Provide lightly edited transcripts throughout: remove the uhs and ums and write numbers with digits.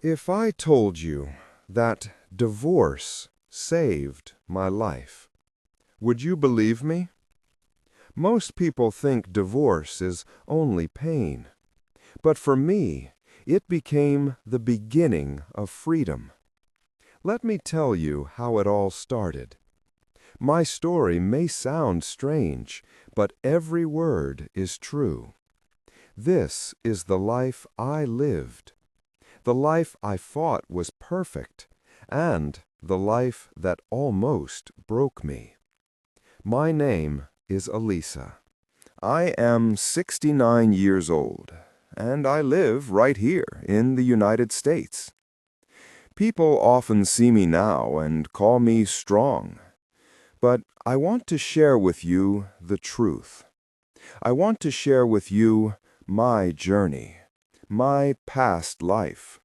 If I told you that divorce saved my life, would you believe me? Most people think divorce is only pain, but for me, it became the beginning of freedom. Let me tell you how it all started. My story may sound strange, but every word is true. This is the life I lived, the life I thought was perfect, and the life that almost broke me. My name is Alisa. I am 69 years old, and I live right here in the United States. People often see me now and call me strong, but I want to share with you the truth. I want to share with you my journey, my past life.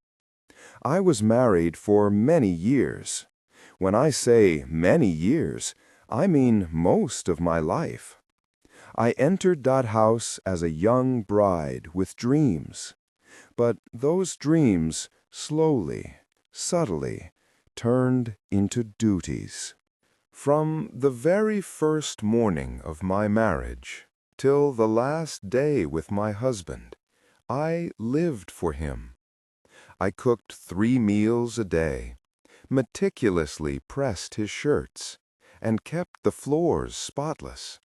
I was married for many years. When I say many years, I mean most of my life. I entered that house as a young bride with dreams, but those dreams slowly, subtly, turned into duties. From the very first morning of my marriage till the last day with my husband, I lived for him. I cooked 3 meals a day, meticulously pressed his shirts, and kept the floors spotless.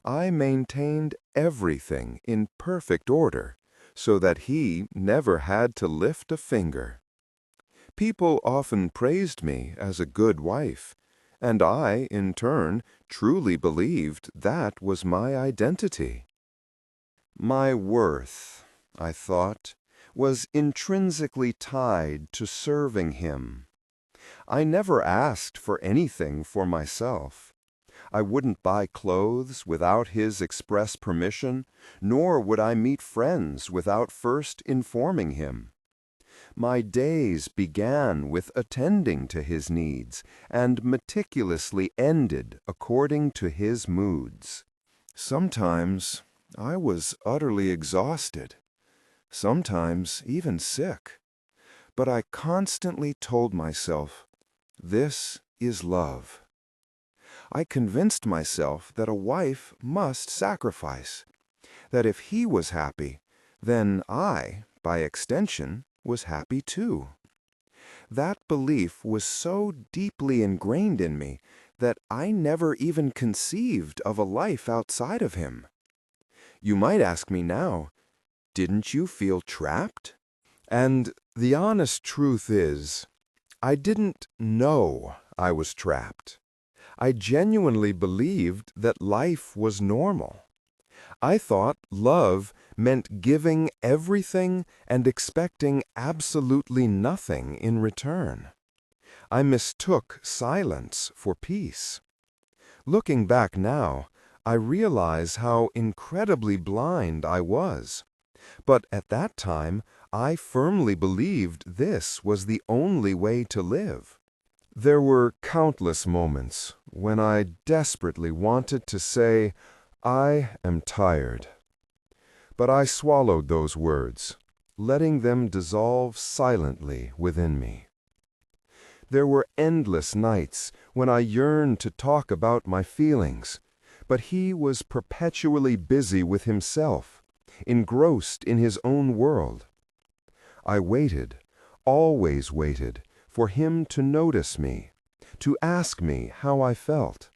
I maintained everything in perfect order so that he never had to lift a finger. People often praised me as a good wife, and I, in turn, truly believed that was my identity. My worth, I thought, was intrinsically tied to serving him. I never asked for anything for myself. I wouldn't buy clothes without his express permission, nor would I meet friends without first informing him. My days began with attending to his needs and meticulously ended according to his moods. Sometimes I was utterly exhausted, sometimes even sick, but I constantly told myself, this is love. I convinced myself that a wife must sacrifice, that if he was happy, then I, by extension, was happy too. That belief was so deeply ingrained in me that I never even conceived of a life outside of him. You might ask me now, didn't you feel trapped? And the honest truth is, I didn't know I was trapped. I genuinely believed that life was normal. I thought love meant giving everything and expecting absolutely nothing in return. I mistook silence for peace. Looking back now, I realize how incredibly blind I was. But at that time, I firmly believed this was the only way to live. There were countless moments when I desperately wanted to say, I am tired. But I swallowed those words, letting them dissolve silently within me. There were endless nights when I yearned to talk about my feelings, but he was perpetually busy with himself, engrossed in his own world. I waited, always waited, for him to notice me, to ask me how I felt.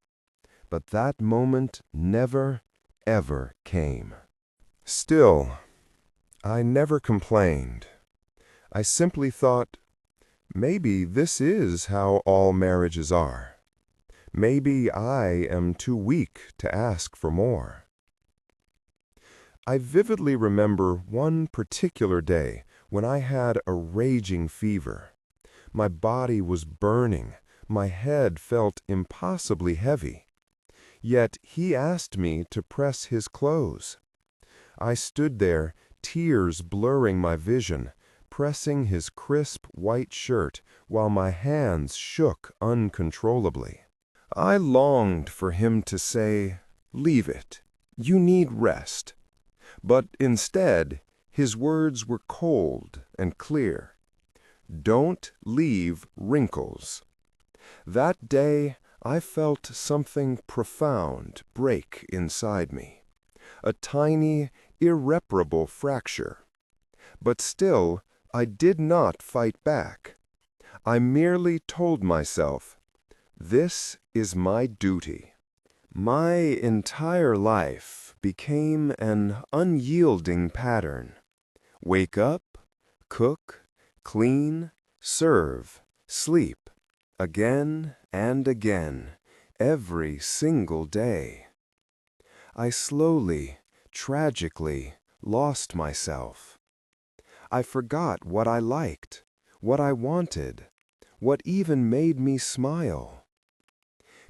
But that moment never, ever came. Still, I never complained. I simply thought, maybe this is how all marriages are. Maybe I am too weak to ask for more. I vividly remember one particular day when I had a raging fever. My body was burning, my head felt impossibly heavy. Yet he asked me to press his clothes. I stood there, tears blurring my vision, pressing his crisp white shirt while my hands shook uncontrollably. I longed for him to say, "Leave it. You need rest." But instead, his words were cold and clear. Don't leave wrinkles. That day, I felt something profound break inside me. A tiny, irreparable fracture. But still, I did not fight back. I merely told myself, this is my duty. My entire life became an unyielding pattern. Wake up, cook, clean, serve, sleep, again and again, every single day. I slowly, tragically lost myself. I forgot what I liked, what I wanted, what even made me smile.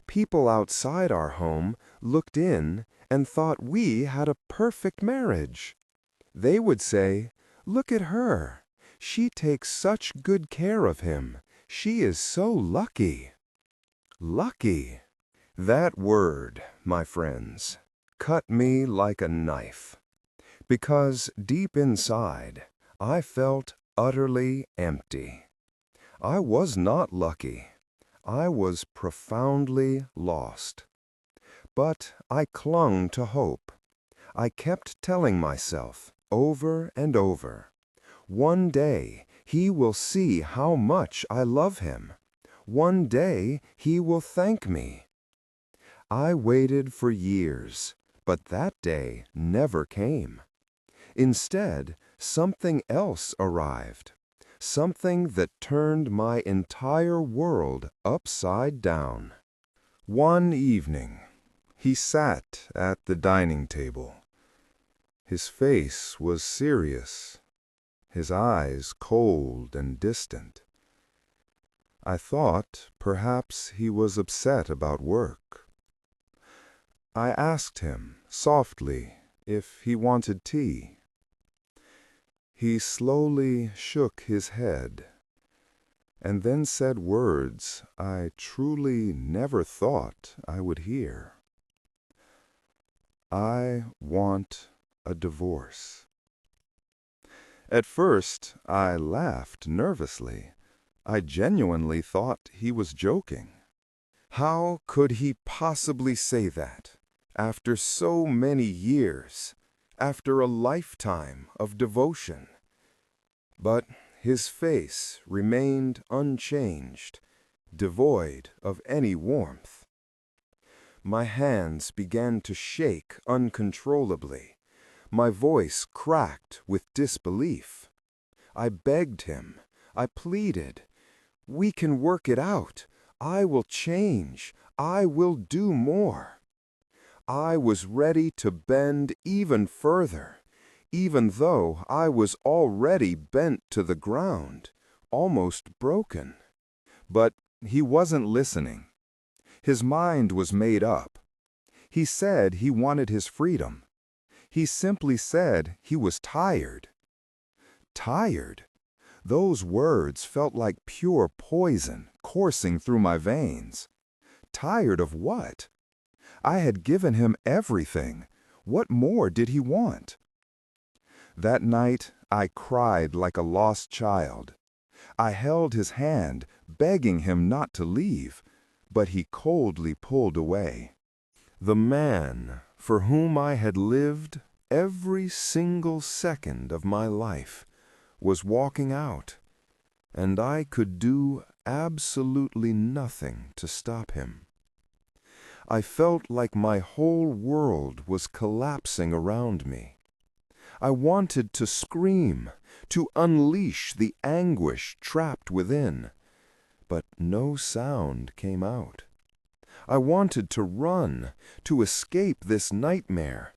People outside our home looked in and thought we had a perfect marriage. They would say, "Look at her. She takes such good care of him. She is so lucky." Lucky. That word, my friends, cut me like a knife. Because deep inside, I felt utterly empty. I was not lucky. I was profoundly lost. But I clung to hope. I kept telling myself, over and over, one day he will see how much I love him. One day he will thank me. I waited for years, but that day never came. Instead, something else arrived. Something that turned my entire world upside down. One evening, he sat at the dining table. His face was serious, his eyes cold and distant. I thought perhaps he was upset about work. I asked him softly if he wanted tea. He slowly shook his head, and then said words I truly never thought I would hear. I want a divorce. At first, I laughed nervously. I genuinely thought he was joking. How could he possibly say that, after so many years? After a lifetime of devotion. But his face remained unchanged, devoid of any warmth. My hands began to shake uncontrollably. My voice cracked with disbelief. I begged him. I pleaded. "We can work it out. I will change. I will do more." I was ready to bend even further, even though I was already bent to the ground, almost broken. But he wasn't listening. His mind was made up. He said he wanted his freedom. He simply said he was tired. Tired? Those words felt like pure poison coursing through my veins. Tired of what? I had given him everything. What more did he want? That night, I cried like a lost child. I held his hand, begging him not to leave, but he coldly pulled away. The man for whom I had lived every single second of my life was walking out, and I could do absolutely nothing to stop him. I felt like my whole world was collapsing around me. I wanted to scream, to unleash the anguish trapped within, but no sound came out. I wanted to run, to escape this nightmare,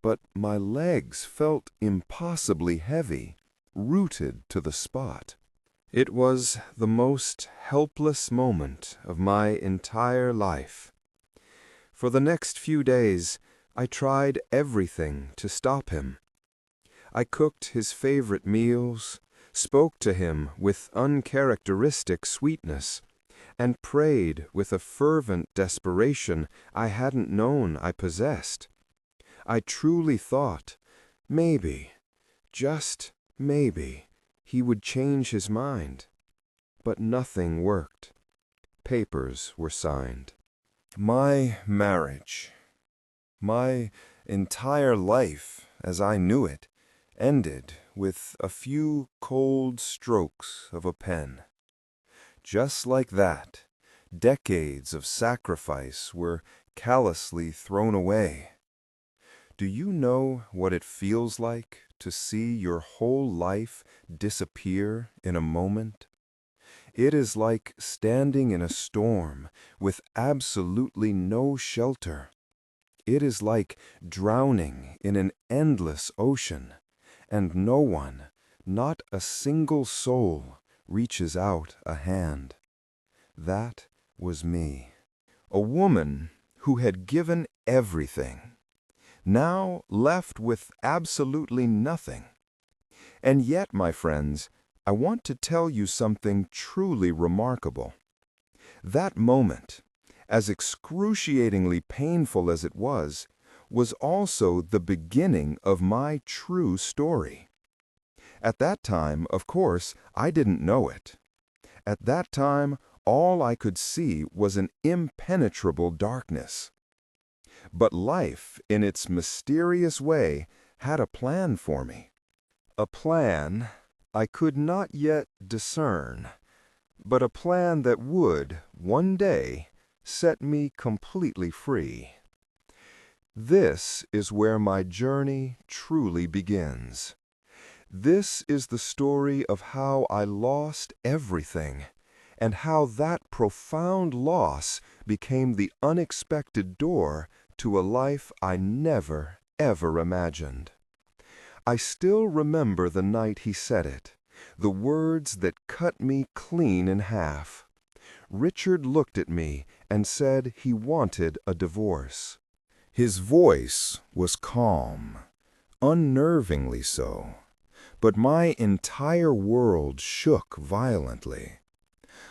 but my legs felt impossibly heavy, rooted to the spot. It was the most helpless moment of my entire life. For the next few days, I tried everything to stop him. I cooked his favorite meals, spoke to him with uncharacteristic sweetness, and prayed with a fervent desperation I hadn't known I possessed. I truly thought, maybe, just maybe, he would change his mind. but nothing worked. Papers were signed. My marriage, my entire life as I knew it, ended with a few cold strokes of a pen. Just like that, decades of sacrifice were callously thrown away. Do you know what it feels like to see your whole life disappear in a moment? It is like standing in a storm with absolutely no shelter. It is like drowning in an endless ocean, and no one, not a single soul, reaches out a hand. That was me. A woman who had given everything, now left with absolutely nothing. And yet, my friends, I want to tell you something truly remarkable. That moment, as excruciatingly painful as it was also the beginning of my true story. At that time, of course, I didn't know it. At that time, all I could see was an impenetrable darkness. But life, in its mysterious way, had a plan for me. A plan I could not yet discern, but a plan that would, one day, set me completely free. This is where my journey truly begins. This is the story of how I lost everything, and how that profound loss became the unexpected door to a life I never, ever imagined. I still remember the night he said it, the words that cut me clean in half. Richard looked at me and said he wanted a divorce. His voice was calm, unnervingly so, but my entire world shook violently.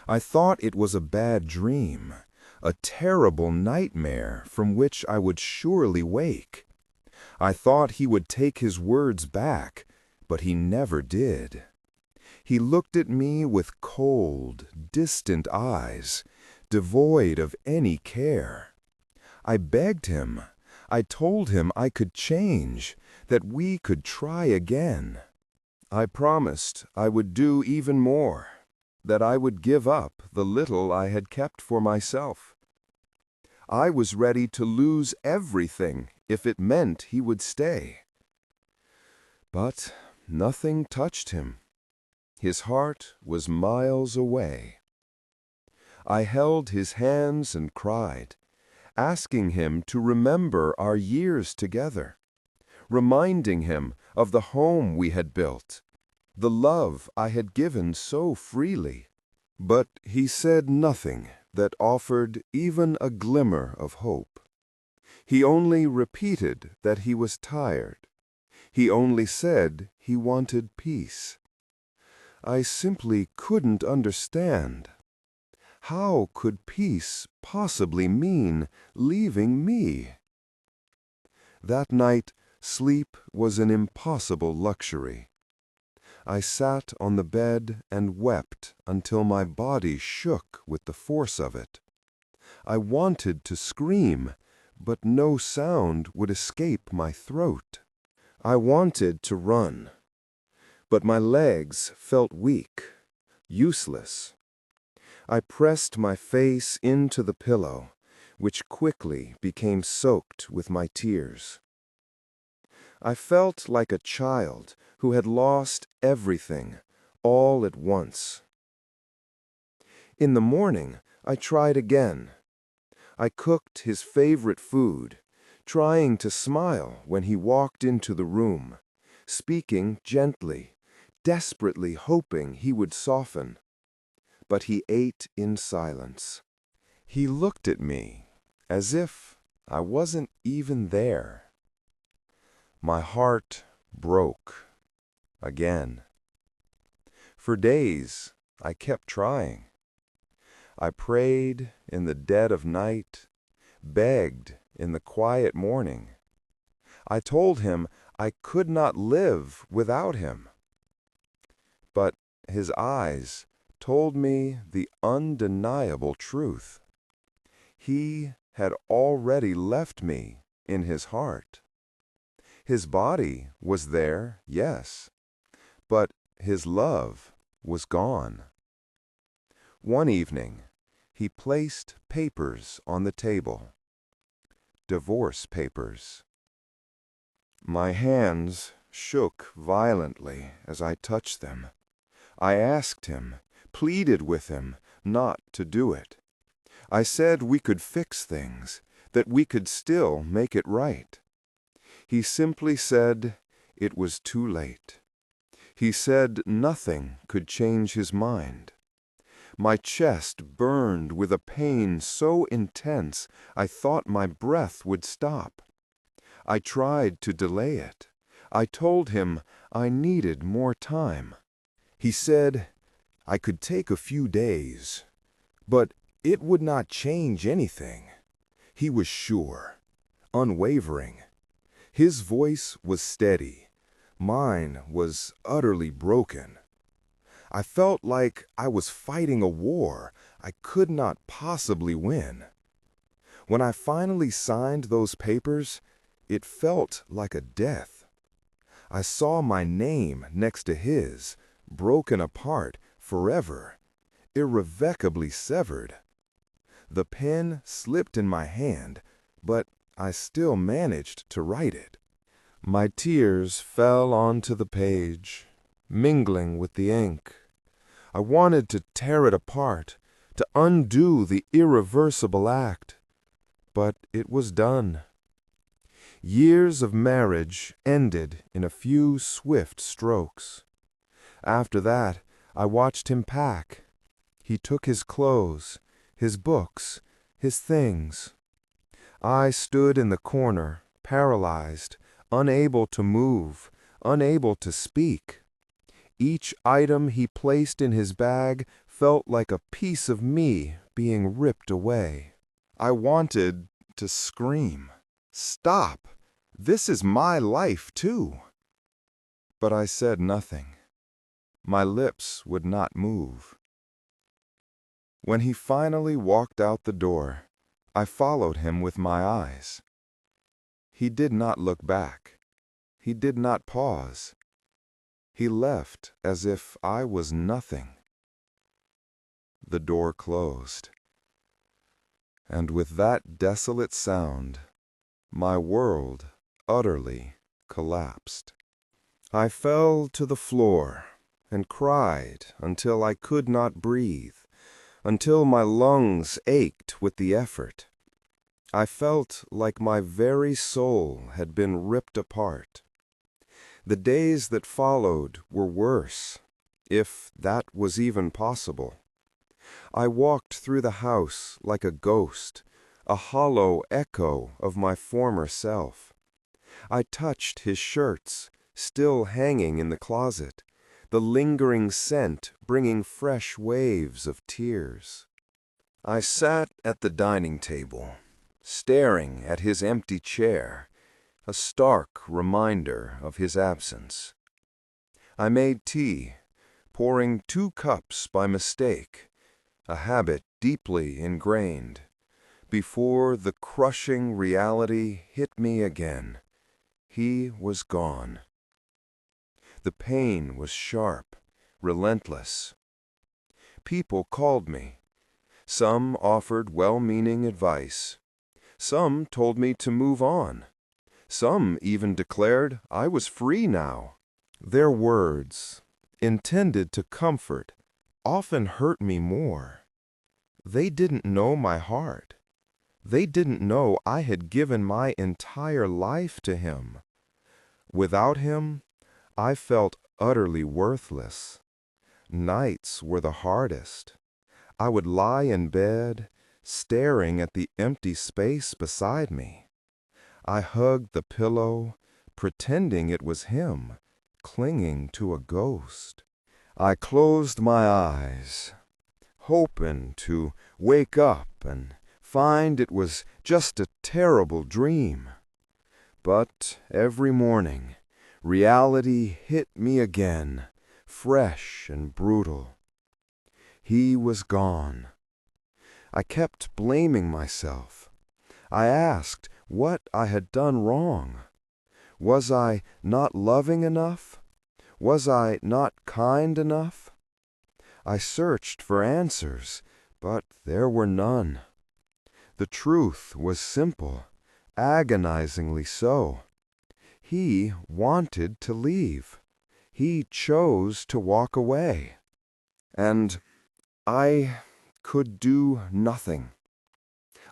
I thought it was a bad dream, a terrible nightmare from which I would surely wake. I thought he would take his words back, but he never did. He looked at me with cold, distant eyes, devoid of any care. I begged him. I told him I could change, that we could try again. I promised I would do even more, that I would give up the little I had kept for myself. I was ready to lose everything if it meant he would stay. But nothing touched him. His heart was miles away. I held his hands and cried, asking him to remember our years together, reminding him of the home we had built, the love I had given so freely. But he said nothing that offered even a glimmer of hope. He only repeated that he was tired. He only said he wanted peace. I simply couldn't understand. How could peace possibly mean leaving me? That night, sleep was an impossible luxury. I sat on the bed and wept until my body shook with the force of it. I wanted to scream, but no sound would escape my throat. I wanted to run, but my legs felt weak, useless. I pressed my face into the pillow, which quickly became soaked with my tears. I felt like a child who had lost everything, all at once. In the morning, I tried again. I cooked his favorite food, trying to smile when he walked into the room, speaking gently, desperately hoping he would soften. But he ate in silence. He looked at me as if I wasn't even there. My heart broke again. For days, I kept trying. I prayed in the dead of night, begged in the quiet morning. I told him I could not live without him. But his eyes told me the undeniable truth. He had already left me in his heart. His body was there, yes, but his love was gone. One evening, he placed papers on the table. Divorce papers. My hands shook violently as I touched them. I asked him, pleaded with him, not to do it. I said we could fix things, that we could still make it right. He simply said it was too late. He said nothing could change his mind. My chest burned with a pain so intense I thought my breath would stop. I tried to delay it. I told him I needed more time. He said I could take a few days, but it would not change anything. He was sure, unwavering. His voice was steady. Mine was utterly broken. I felt like I was fighting a war I could not possibly win. When I finally signed those papers, it felt like a death. I saw my name next to his, broken apart forever, irrevocably severed. The pen slipped in my hand, but I still managed to write it. My tears fell onto the page, mingling with the ink. I wanted to tear it apart, to undo the irreversible act, but it was done. Years of marriage ended in a few swift strokes. After that, I watched him pack. He took his clothes, his books, his things. I stood in the corner, paralyzed, unable to move, unable to speak. Each item he placed in his bag felt like a piece of me being ripped away. I wanted to scream, "Stop! This is my life, too." But I said nothing. My lips would not move. When he finally walked out the door, I followed him with my eyes. He did not look back. He did not pause. He left as if I was nothing. The door closed. And with that desolate sound, my world utterly collapsed. I fell to the floor and cried until I could not breathe, until my lungs ached with the effort. I felt like my very soul had been ripped apart. The days that followed were worse, if that was even possible. I walked through the house like a ghost, a hollow echo of my former self. I touched his shirts, still hanging in the closet, the lingering scent bringing fresh waves of tears. I sat at the dining table, staring at his empty chair, a stark reminder of his absence. I made tea, pouring 2 cups by mistake, a habit deeply ingrained, before the crushing reality hit me again. He was gone. The pain was sharp, relentless. People called me. Some offered well-meaning advice. Some told me to move on. Some even declared I was free now. Their words, intended to comfort, often hurt me more. They didn't know my heart. They didn't know I had given my entire life to him. Without him, I felt utterly worthless. Nights were the hardest. I would lie in bed, staring at the empty space beside me. I hugged the pillow, pretending it was him, clinging to a ghost. I closed my eyes, hoping to wake up and find it was just a terrible dream. But every morning, reality hit me again, fresh and brutal. He was gone. I kept blaming myself. I asked what I had done wrong. Was I not loving enough? Was I not kind enough? I searched for answers, but there were none. The truth was simple, agonizingly so. He wanted to leave. He chose to walk away. And I could do nothing.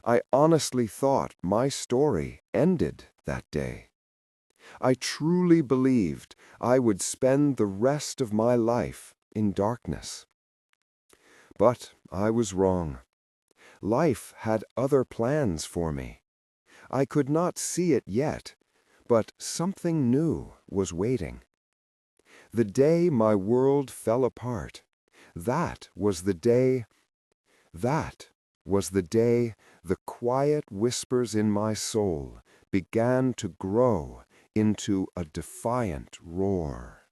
I honestly thought my story ended that day. I truly believed I would spend the rest of my life in darkness. But I was wrong. Life had other plans for me. I could not see it yet, but something new was waiting. The day my world fell apart, that was the day the quiet whispers in my soul began to grow into a defiant roar.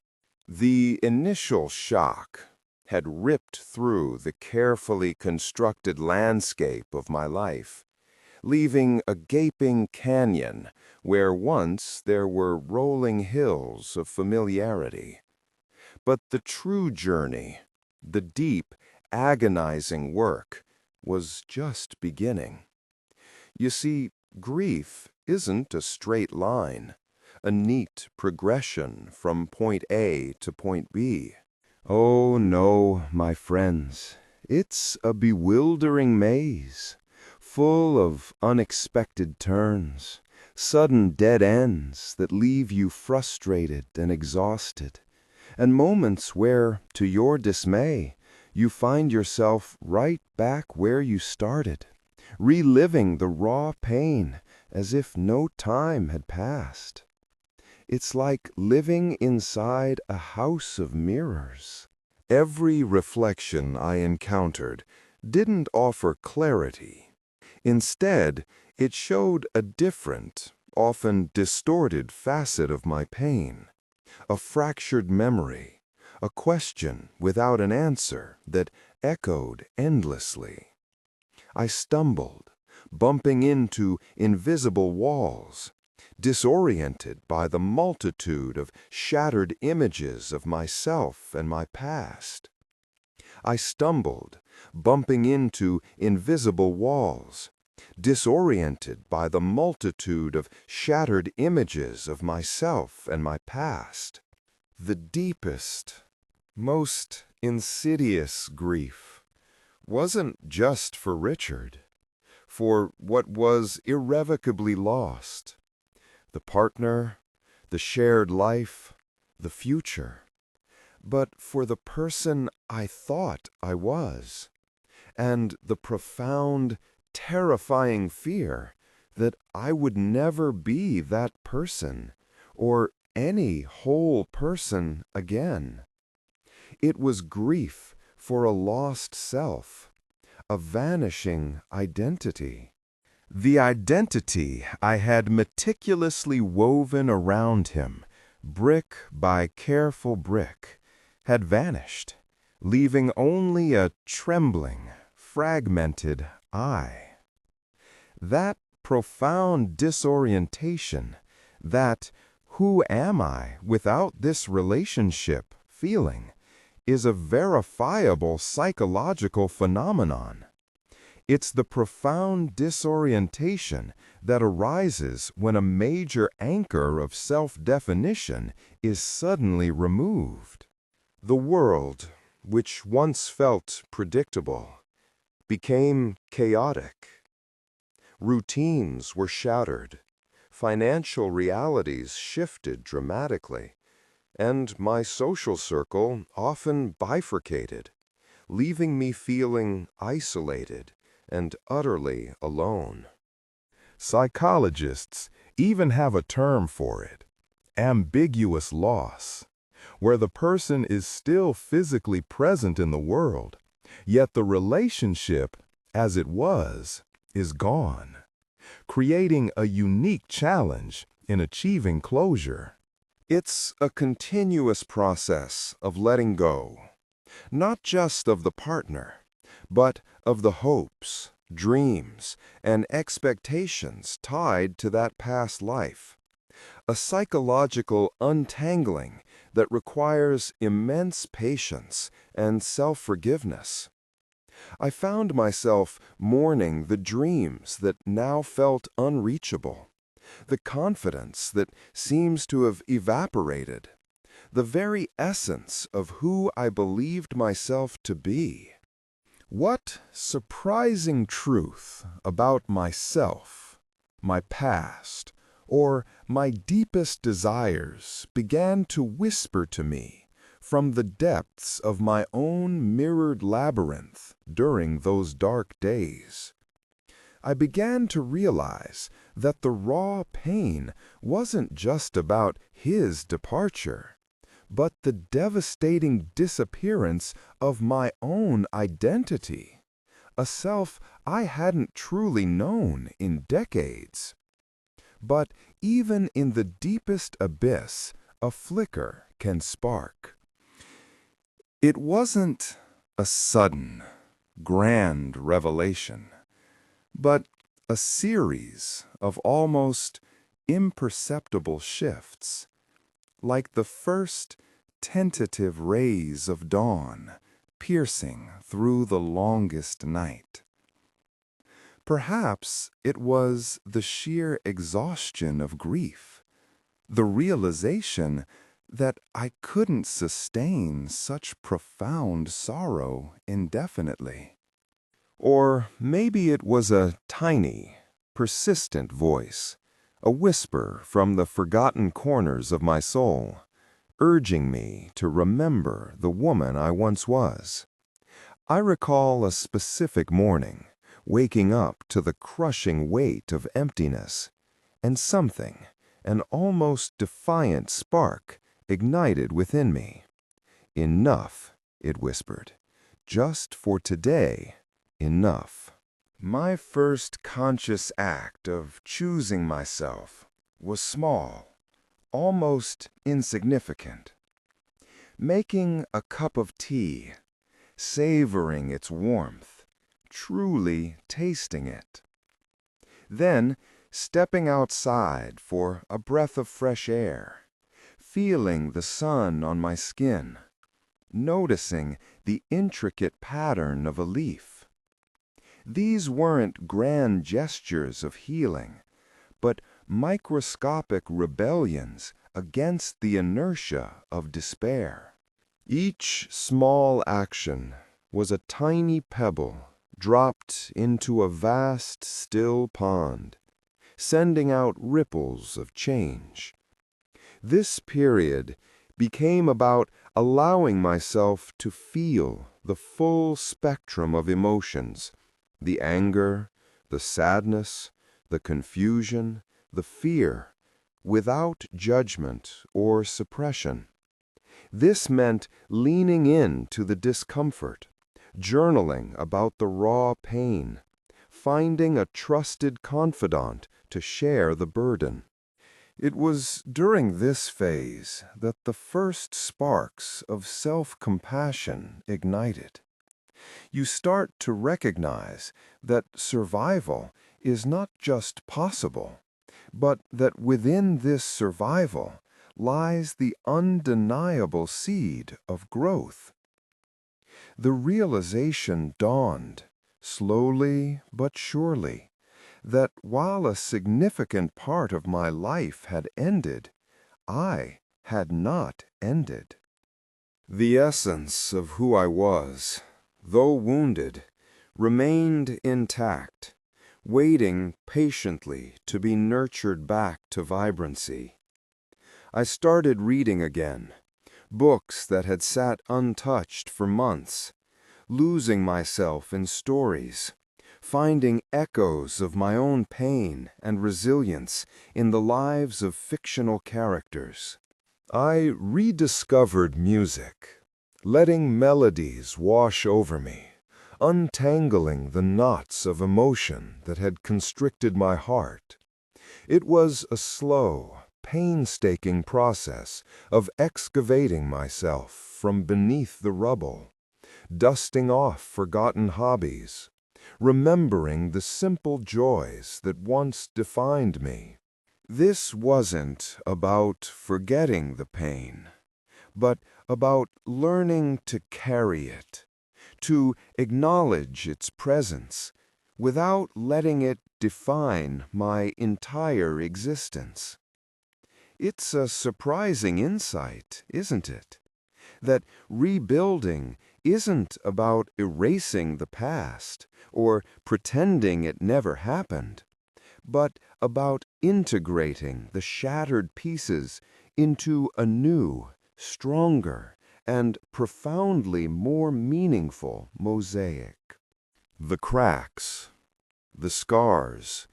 The initial shock had ripped through the carefully constructed landscape of my life, leaving a gaping canyon where once there were rolling hills of familiarity. But the true journey, the deep, agonizing work, was just beginning. You see, grief isn't a straight line, a neat progression from point A to point B. Oh no, my friends, it's a bewildering maze, full of unexpected turns, sudden dead ends that leave you frustrated and exhausted, and moments where, to your dismay, you find yourself right back where you started, reliving the raw pain as if no time had passed. It's like living inside a house of mirrors. Every reflection I encountered didn't offer clarity. Instead, it showed a different, often distorted facet of my pain, a fractured memory, a question without an answer that echoed endlessly. I stumbled, bumping into invisible walls, disoriented by the multitude of shattered images of myself and my past. I stumbled, bumping into invisible walls, disoriented by the multitude of shattered images of myself and my past. The deepest, most insidious grief wasn't just for Richard, for what was irrevocably lost. The partner, the shared life, the future, but for the person I thought I was, and the profound, terrifying fear that I would never be that person, or any whole person again. It was grief for a lost self, a vanishing identity. The identity I had meticulously woven around him, brick by careful brick, had vanished, leaving only a trembling, fragmented I. That profound disorientation, that "who am I without this relationship" feeling, is a verifiable psychological phenomenon. It's the profound disorientation that arises when a major anchor of self-definition is suddenly removed. The world, which once felt predictable, became chaotic. Routines were shattered, financial realities shifted dramatically, and my social circle often bifurcated, leaving me feeling isolated and utterly alone. Psychologists even have a term for it: ambiguous loss, where the person is still physically present in the world, yet the relationship, as it was, is gone, creating a unique challenge in achieving closure. It's a continuous process of letting go, not just of the partner, but of the hopes, dreams, and expectations tied to that past life. A psychological untangling that requires immense patience and self-forgiveness. I found myself mourning the dreams that now felt unreachable, the confidence that seems to have evaporated, the very essence of who I believed myself to be. What surprising truth about myself, my past, or my deepest desires began to whisper to me from the depths of my own mirrored labyrinth during those dark days? I began to realize that the raw pain wasn't just about his departure, but the devastating disappearance of my own identity, a self I hadn't truly known in decades. But even in the deepest abyss, a flicker can spark. It wasn't a sudden, grand revelation, but a series of almost imperceptible shifts, like the first tentative rays of dawn piercing through the longest night. Perhaps it was the sheer exhaustion of grief, the realization that I couldn't sustain such profound sorrow indefinitely. Or maybe it was a tiny, persistent voice, a whisper from the forgotten corners of my soul, urging me to remember the woman I once was. I recall a specific morning, waking up to the crushing weight of emptiness, and something, an almost defiant spark, ignited within me. "Enough," it whispered. "Just for today, enough." My first conscious act of choosing myself was small, almost insignificant. Making a cup of tea, savoring its warmth, truly tasting it. Then stepping outside for a breath of fresh air, feeling the sun on my skin, noticing the intricate pattern of a leaf. These weren't grand gestures of healing, but microscopic rebellions against the inertia of despair. Each small action was a tiny pebble dropped into a vast, still pond, sending out ripples of change. This period became about allowing myself to feel the full spectrum of emotions, the anger, the sadness, the confusion, the fear, without judgment or suppression. This meant leaning into the discomfort, journaling about the raw pain, finding a trusted confidant to share the burden. It was during this phase that the first sparks of self-compassion ignited. You start to recognize that survival is not just possible, but that within this survival lies the undeniable seed of growth. The realization dawned, slowly but surely, that while a significant part of my life had ended, I had not ended. The essence of who I was, though wounded, remained intact, waiting patiently to be nurtured back to vibrancy. I started reading again, books that had sat untouched for months, losing myself in stories, finding echoes of my own pain and resilience in the lives of fictional characters. I rediscovered music, letting melodies wash over me, untangling the knots of emotion that had constricted my heart. It was a slow, painstaking process of excavating myself from beneath the rubble. dusting off forgotten hobbies, remembering the simple joys that once defined me. This wasn't about forgetting the pain, but about learning to carry it, to acknowledge its presence without letting it define my entire existence. It's a surprising insight, isn't it? That rebuilding isn't about erasing the past or pretending it never happened, but about integrating the shattered pieces into a new, stronger, and profoundly more meaningful mosaic. The cracks, the scars,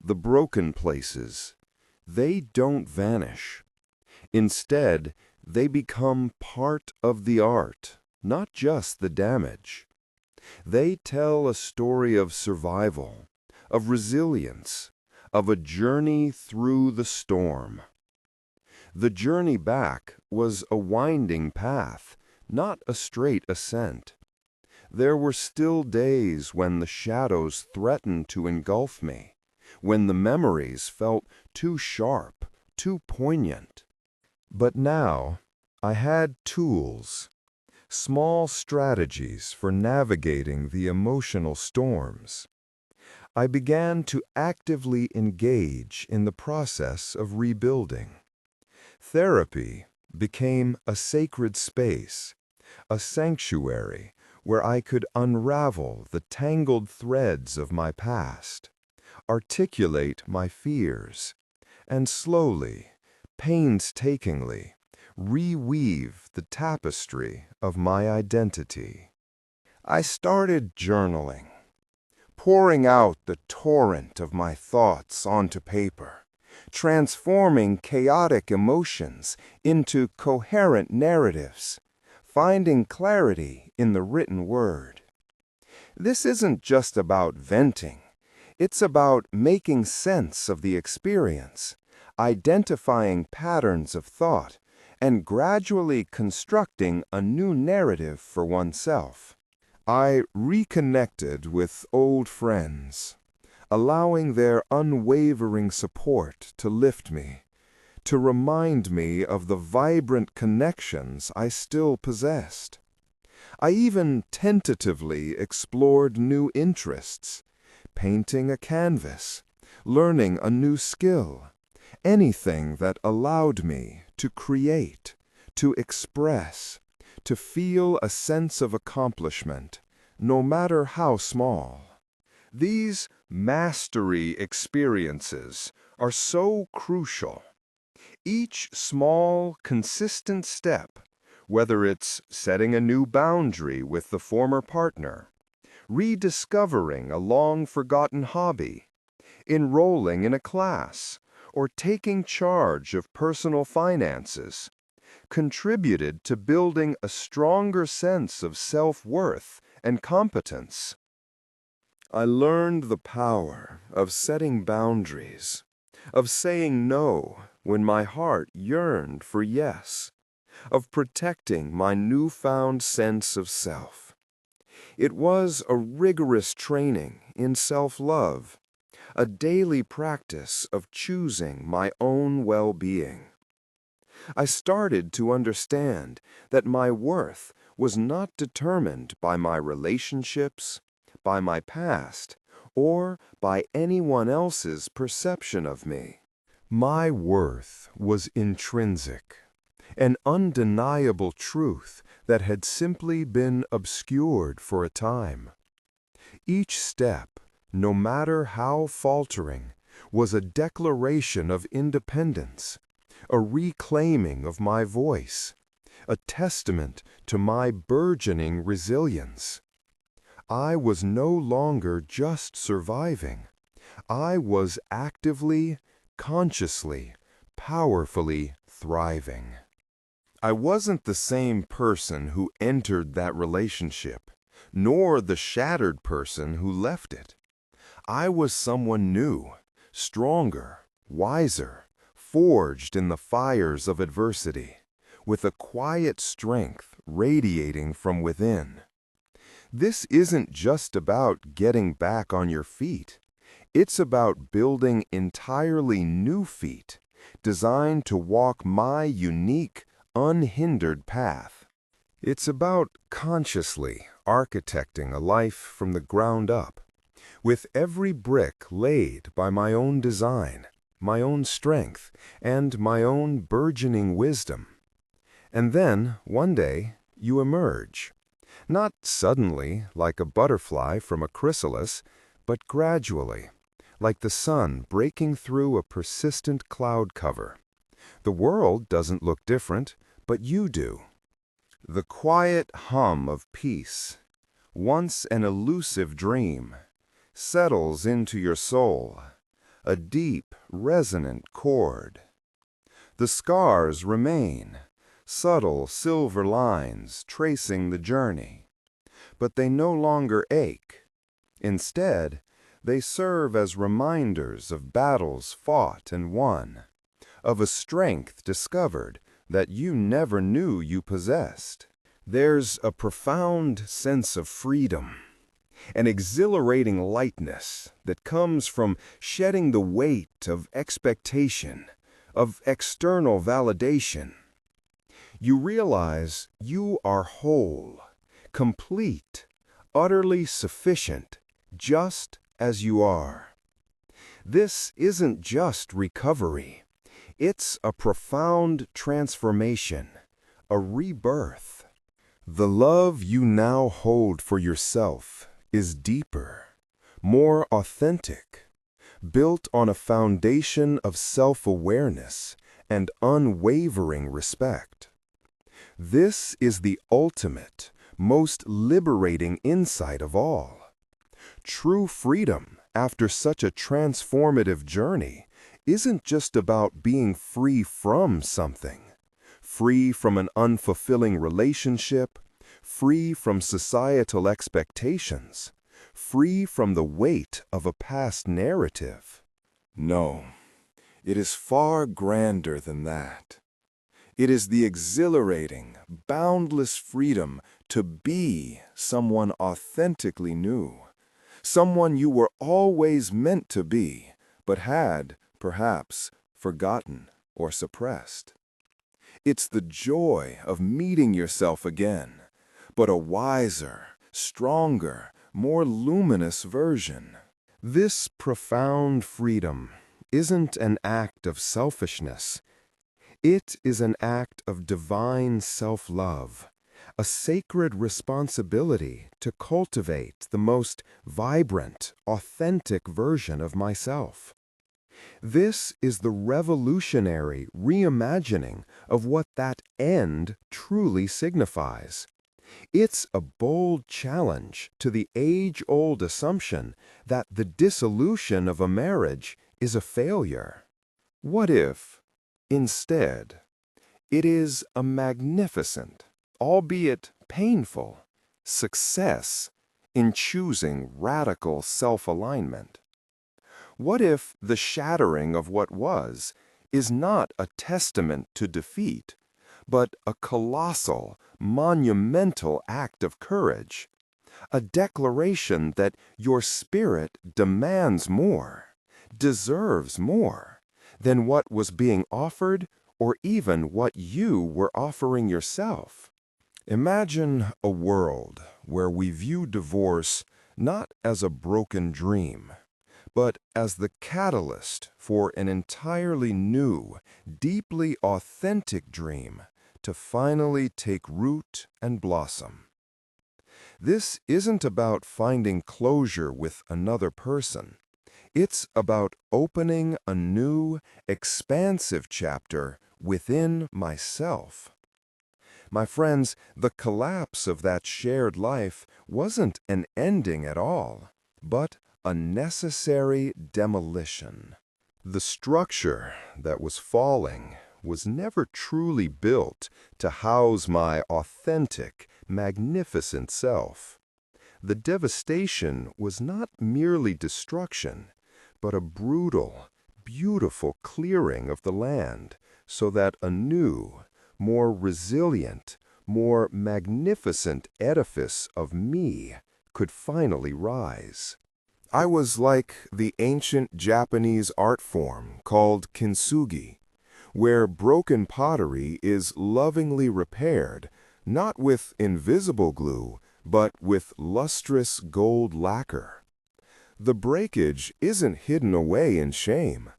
the broken places, they don't vanish. Instead, they become part of the art, not just the damage. They tell a story of survival, of resilience, of a journey through the storm. The journey back was a winding path, not a straight ascent. There were still days when the shadows threatened to engulf me, when the memories felt too sharp, too poignant. But now I had tools, small strategies for navigating the emotional storms. I began to actively engage in the process of rebuilding. Therapy became a sacred space, a sanctuary where I could unravel the tangled threads of my past, articulate my fears, and slowly, painstakingly, reweave the tapestry of my identity. I started journaling, pouring out the torrent of my thoughts onto paper, transforming chaotic emotions into coherent narratives, finding clarity in the written word. This isn't just about venting. It's about making sense of the experience, identifying patterns of thought, and gradually constructing a new narrative for oneself. I reconnected with old friends, allowing their unwavering support to lift me, to remind me of the vibrant connections I still possessed. I even tentatively explored new interests, painting a canvas, learning a new skill, anything that allowed me to create, to express, to feel a sense of accomplishment, no matter how small. These mastery experiences are so crucial. Each small, consistent step, whether it's setting a new boundary with the former partner, rediscovering a long-forgotten hobby, enrolling in a class, or taking charge of personal finances, contributed to building a stronger sense of self-worth and competence. I learned the power of setting boundaries, of saying no when my heart yearned for yes, of protecting my newfound sense of self. It was a rigorous training in self-love, a daily practice of choosing my own well-being. I started to understand that my worth was not determined by my relationships, by my past, or by anyone else's perception of me. My worth was intrinsic, an undeniable truth that had simply been obscured for a time. Each step, no matter how faltering, was a declaration of independence, a reclaiming of my voice, a testament to my burgeoning resilience. I was no longer just surviving. I was actively, consciously, powerfully thriving. I wasn't the same person who entered that relationship, nor the shattered person who left it. I was someone new, stronger, wiser, forged in the fires of adversity, with a quiet strength radiating from within. This isn't just about getting back on your feet. It's about building entirely new feet, designed to walk my unique, unhindered path. It's about consciously architecting a life from the ground up, with every brick laid by my own design, my own strength, and my own burgeoning wisdom. And then, one day, you emerge. Not suddenly, like a butterfly from a chrysalis, but gradually, like the sun breaking through a persistent cloud cover. The world doesn't look different, but you do. The quiet hum of peace, once an elusive dream, settles into your soul, a deep, resonant chord. The scars remain, subtle silver lines tracing the journey, but they no longer ache. Instead, they serve as reminders of battles fought and won, of a strength discovered that you never knew you possessed. There's a profound sense of freedom, an exhilarating lightness that comes from shedding the weight of expectation, of external validation. You realize you are whole, complete, utterly sufficient, just as you are. This isn't just recovery. It's a profound transformation, a rebirth. The love you now hold for yourself is deeper, more authentic, built on a foundation of self-awareness and unwavering respect. This is the ultimate, most liberating insight of all. True freedom, after such a transformative journey, isn't just about being free from something, free from an unfulfilling relationship, free from societal expectations, free from the weight of a past narrative. No, it is far grander than that. It is the exhilarating, boundless freedom to be someone authentically new, someone you were always meant to be, but had, perhaps, forgotten or suppressed. It's the joy of meeting yourself again, but a wiser, stronger, more luminous version. This profound freedom isn't an act of selfishness. It is an act of divine self-love, a sacred responsibility to cultivate the most vibrant, authentic version of myself. This is the revolutionary reimagining of what that end truly signifies. It's a bold challenge to the age-old assumption that the dissolution of a marriage is a failure. What if, instead, it is a magnificent, albeit painful, success in choosing radical self-alignment? What if the shattering of what was is not a testament to defeat, but a colossal, monumental act of courage, a declaration that your spirit demands more, deserves more, than what was being offered or even what you were offering yourself? Imagine a world where we view divorce not as a broken dream, but as the catalyst for an entirely new, deeply authentic dream to finally take root and blossom. This isn't about finding closure with another person. It's about opening a new, expansive chapter within myself. My friends, the collapse of that shared life wasn't an ending at all, but a necessary demolition. The structure that was falling was never truly built to house my authentic, magnificent self. The devastation was not merely destruction, but a brutal, beautiful clearing of the land so that a new, more resilient, more magnificent edifice of me could finally rise. I was like the ancient Japanese art form called kintsugi, where broken pottery is lovingly repaired, not with invisible glue, but with lustrous gold lacquer. The breakage isn't hidden away in shame.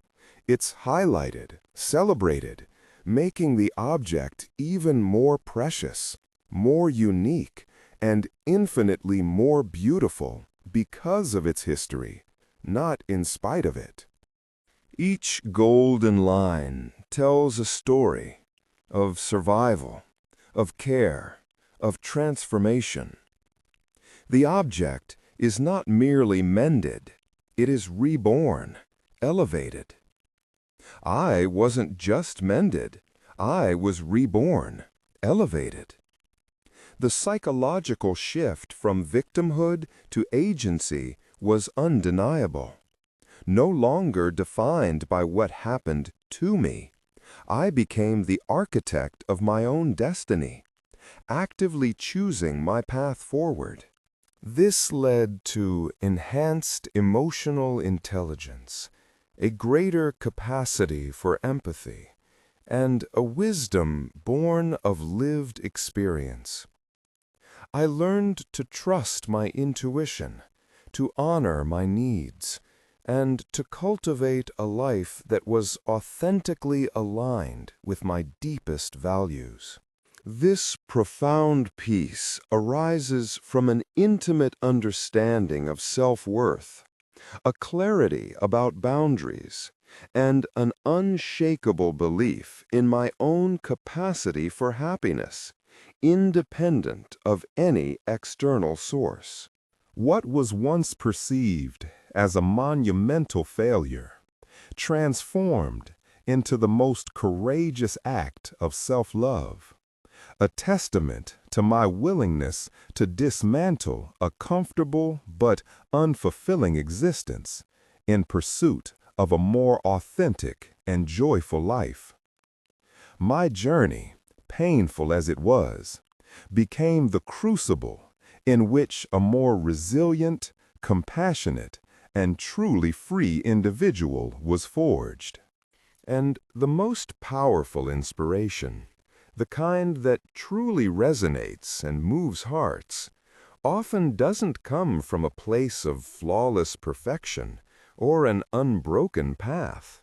It's highlighted, celebrated, making the object even more precious, more unique, and infinitely more beautiful because of its history, not in spite of it. Each golden line tells a story of survival, of care, of transformation. The object is not merely mended, it is reborn, elevated. I wasn't just mended, I was reborn, elevated. The psychological shift from victimhood to agency was undeniable. No longer defined by what happened to me, I became the architect of my own destiny, actively choosing my path forward. This led to enhanced emotional intelligence, a greater capacity for empathy, and a wisdom born of lived experience. I learned to trust my intuition, to honor my needs, and to cultivate a life that was authentically aligned with my deepest values. This profound peace arises from an intimate understanding of self-worth, a clarity about boundaries, and an unshakable belief in my own capacity for happiness, independent of any external source. What was once perceived as a monumental failure transformed into the most courageous act of self-love, a testament to my willingness to dismantle a comfortable but unfulfilling existence in pursuit of a more authentic and joyful life. My journey, painful as it was, became the crucible in which a more resilient, compassionate, and truly free individual was forged. And the most powerful inspiration, the kind that truly resonates and moves hearts, often doesn't come from a place of flawless perfection or an unbroken path.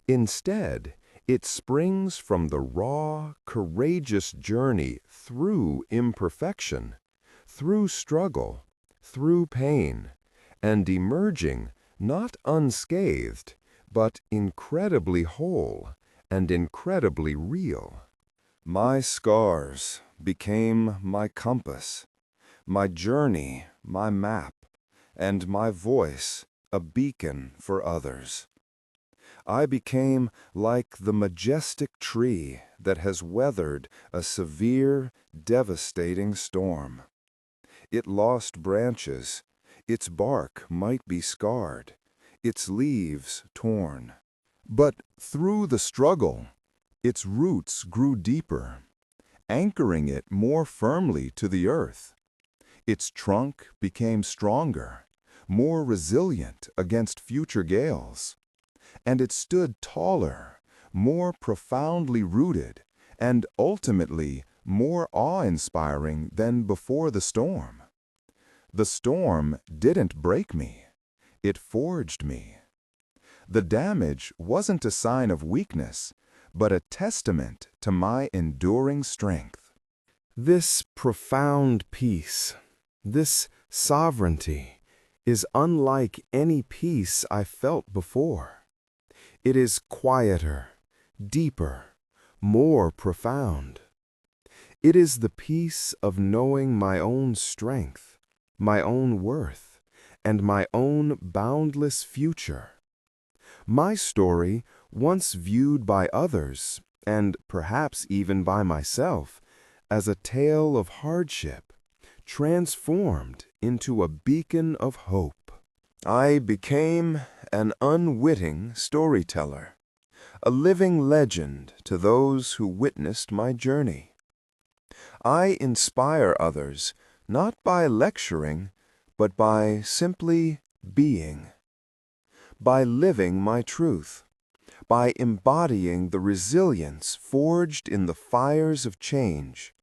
Instead, it springs from the raw, courageous journey through imperfection, through struggle, through pain, and emerging not unscathed, but incredibly whole and incredibly real. My scars became my compass, my journey my map, and my voice a beacon for others. I became like the majestic tree that has weathered a severe, devastating storm. It lost branches, its bark might be scarred, its leaves torn. But through the struggle, its roots grew deeper, anchoring it more firmly to the earth. Its trunk became stronger, more resilient against future gales, and it stood taller, more profoundly rooted, and ultimately more awe-inspiring than before the storm. The storm didn't break me, it forged me. The damage wasn't a sign of weakness, but a testament to my enduring strength. This profound peace, this sovereignty, is unlike any peace I felt before. It is quieter, deeper, more profound. It is the peace of knowing my own strength, my own worth, and my own boundless future. My story, once viewed by others, and perhaps even by myself, as a tale of hardship, transformed into a beacon of hope. I became an unwitting storyteller, a living legend to those who witnessed my journey. I inspire others not by lecturing, but by simply being, by living my truth, by embodying the resilience forged in the fires of change.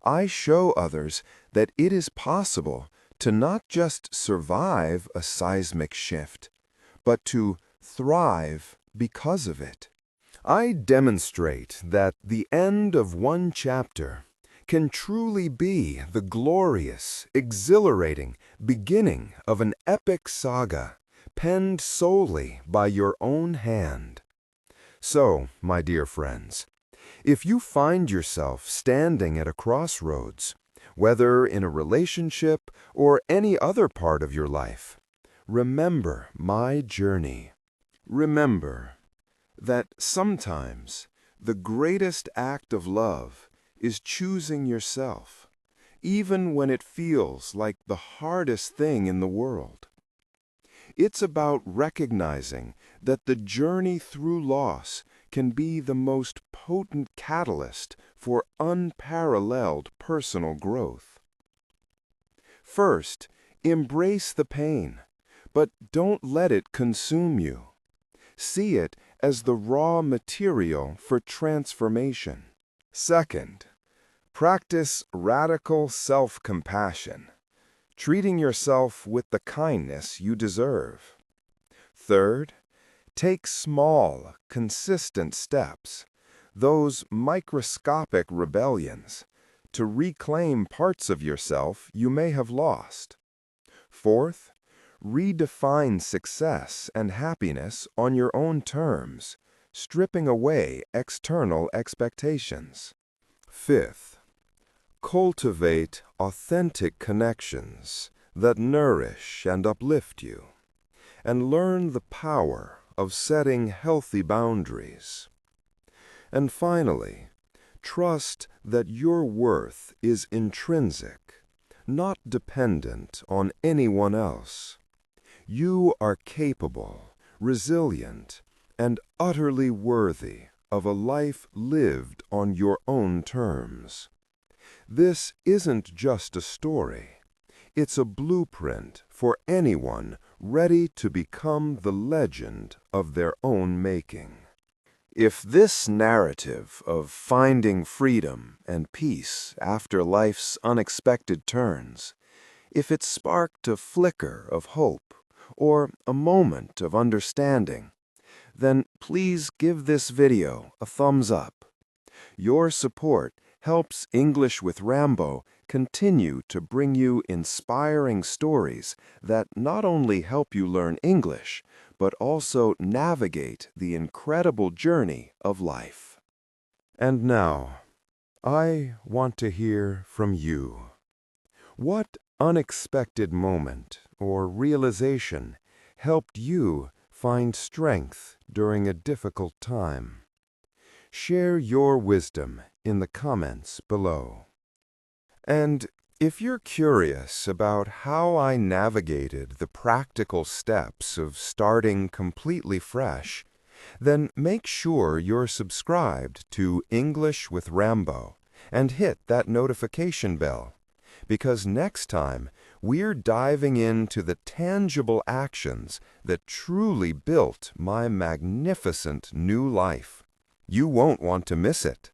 I show others that it is possible to not just survive a seismic shift, but to thrive because of it. I demonstrate that the end of one chapter can truly be the glorious, exhilarating beginning of an epic saga penned solely by your own hand. So, my dear friends, if you find yourself standing at a crossroads, whether in a relationship or any other part of your life, remember my journey. Remember that sometimes the greatest act of love is choosing yourself, even when it feels like the hardest thing in the world. It's about recognizing that the journey through loss can be the most potent catalyst for unparalleled personal growth. First, embrace the pain, but don't let it consume you. See it as the raw material for transformation. Second, practice radical self-compassion, treating yourself with the kindness you deserve. Third, take small, consistent steps, those microscopic rebellions, to reclaim parts of yourself you may have lost. Fourth, redefine success and happiness on your own terms, stripping away external expectations. Fifth, cultivate authentic connections that nourish and uplift you, and learn the power of setting healthy boundaries. And finally, trust that your worth is intrinsic, not dependent on anyone else. You are capable, resilient, and utterly worthy of a life lived on your own terms. This isn't just a story. It's a blueprint for anyone ready to become the legend of their own making. If this narrative of finding freedom and peace after life's unexpected turns, if it sparked a flicker of hope or a moment of understanding, then please give this video a thumbs up. Your support helps English with Rambo continue to bring you inspiring stories that not only help you learn English, but also navigate the incredible journey of life. And now, I want to hear from you. What unexpected moment or realization helped you find strength during a difficult time? Share your wisdom in the comments below. And if you're curious about how I navigated the practical steps of starting completely fresh, then make sure you're subscribed to English with Rambo and hit that notification bell, because next time we're diving into the tangible actions that truly built my magnificent new life. You won't want to miss it.